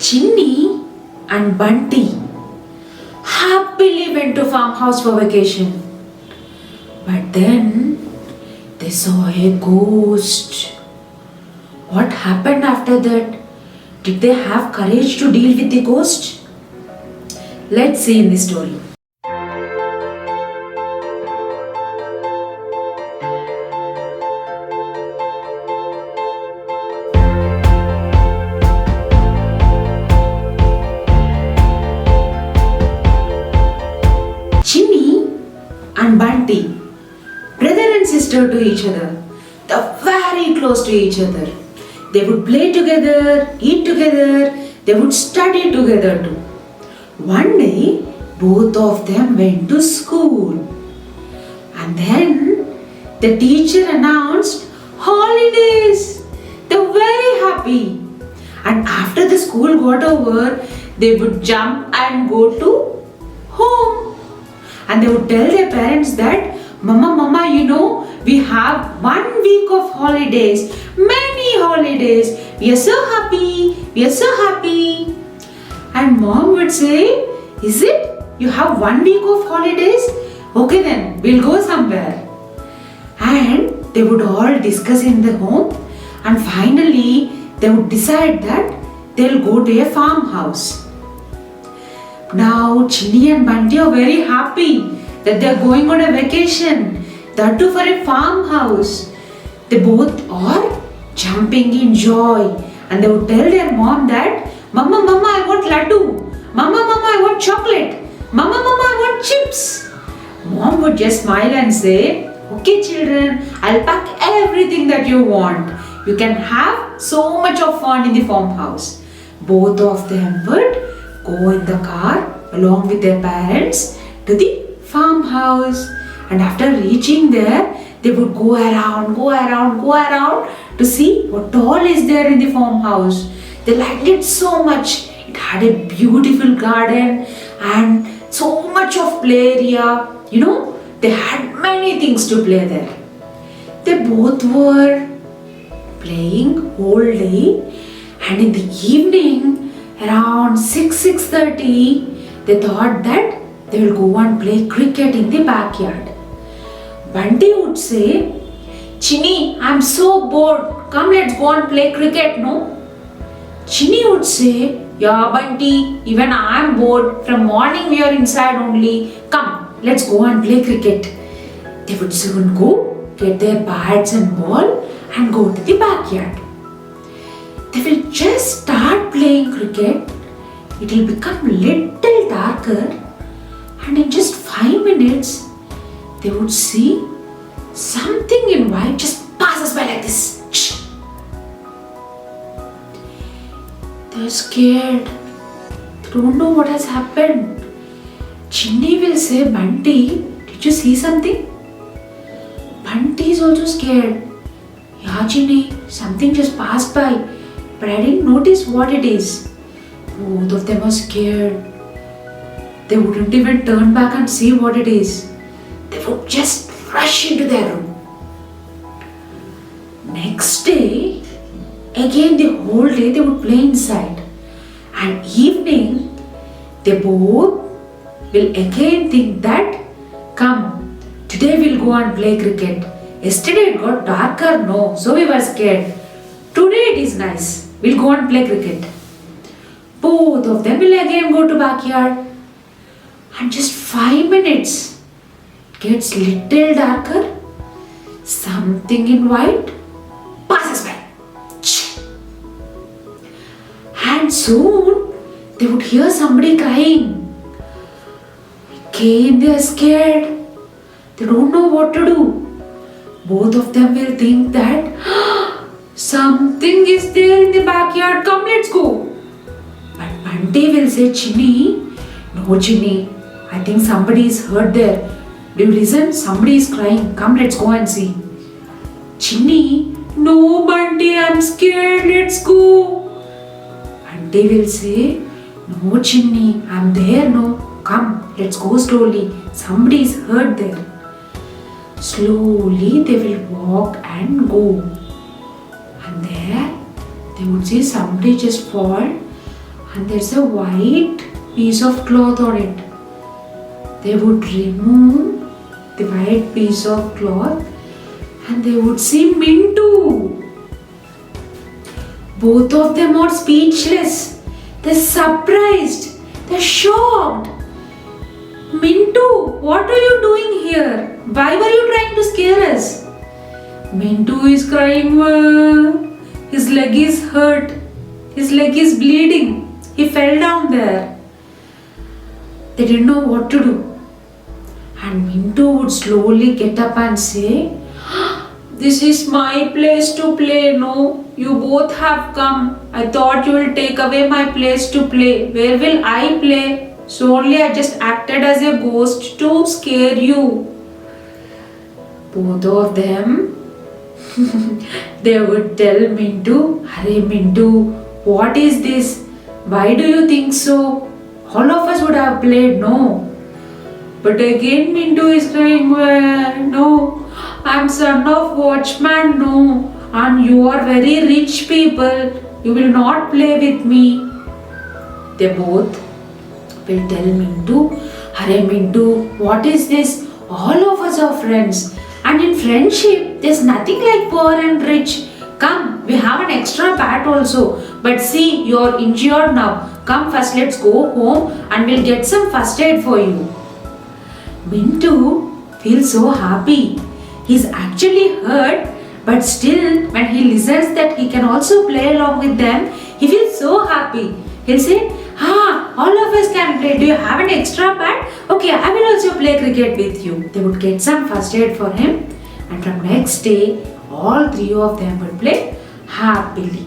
Chinny and Bunty happily went to farmhouse for vacation. But then they saw a ghost. What happened after that? Did they have courage to deal with the ghost? Let's see in the story. Chinny and Bunty, brother and sister to each other, they're very close to each other. They would play together, eat together, they would study together too. One day, both of them went to school. And then the teacher announced holidays. They were very happy. And after the school got over, they would jump and go to home. And they would tell their parents that, Mama, we have 1 week of holidays, many holidays. We are so happy. And mom would say, is it? You have 1 week of holidays? Okay then, we'll go somewhere. And they would all discuss in the home, and finally they would decide that they'll go to a farmhouse. Now Chinny and Bunty are very happy that they're going on a vacation, that too for a farmhouse. They both are jumping in joy, and they would tell their mom that, Mama, I want laddu. Mama, I want chocolate. Mama, I want chips. Mom would just smile and say, okay children, I'll pack everything that you want. You can have so much of fun in the farmhouse. Both of them would go in the car along with their parents to the farmhouse. And after reaching there, they would go around to see what all is there in the farmhouse. They liked it so much. It had a beautiful garden and so much of play area. They had many things to play there. They both were playing whole day, and in the evening around 6:30 they thought that they will go and play cricket in the backyard. Bunty would say, Chinny, I'm so bored. Come, let's go and play cricket, no? Chinny would say, yeah, Bunty, even I am bored. From morning we are inside only. Come, let's go and play cricket. They would soon go, get their bats and ball and go to the backyard. They will just start playing cricket. It will become little darker, and in just 5 minutes, they would see something in white just passes by like this. They're scared. They don't know what has happened. Chinny will say, Bunty, did you see something? Bunty is also scared. Yeah, Chinny, something just passed by, but I didn't notice what it is. Both of them are scared. They wouldn't even turn back and see what it is. They would just rush into their room. Next day, again the whole day they would play inside. And evening, they both will again think that, come, today we'll go and play cricket. Yesterday it got darker, no, so we were scared. Today it is nice, we'll go and play cricket. Both of them will again go to backyard. And just 5 minutes, it gets little darker. Something in white passes by. And soon they would hear somebody crying. Again they are scared. They don't know what to do. Both of them will think that something is there in the backyard. Come, let's go. But Bunty will say, Chinny, no Chinny, I think somebody is hurt there. Do you listen? Somebody is crying. Come, let's go and see. Chinny, no Bunty, I'm scared. Let's go. Bunty will say, no Chinny, I'm there, no. Come, let's go slowly. Somebody is hurt there. Slowly they will walk and go. And there they would see somebody just fall and there's a white piece of cloth on it. They would remove the white piece of cloth and they would see Mintu. Both of them are speechless. They're surprised. They're shocked. Mintu, what are you doing here? Why were you trying to scare us? Mintu is crying. His leg is hurt. His leg is bleeding. He fell down there. They didn't know what to do. And Mintu would slowly get up and say, "This is my place to play. No, you both have come. I thought you will take away my place to play. Where will I play? So only I just acted as a ghost to scare you." Both of them, they would tell Mintu, "Arey Mintu, what is this? Why do you think so? All of us would have played, no?" But again Mintu is crying, "No, I'm son of watchman, no, and you are very rich people. You will not play with me." They both will tell Mintu, "Arey Mintu, what is this? All of us are friends. And in friendship, there's nothing like poor and rich. Come, we have an extra bat also. But see, you're injured now. Come first, let's go home and we'll get some first aid for you." Mintu feels so happy. He's actually hurt, but still, when he listens that he can also play along with them, he feels so happy. He'll say, all of us can play. Do you have an extra bat? Okay, I will also play cricket with you. They would get some first aid for him, and from next day, all three of them would play happily.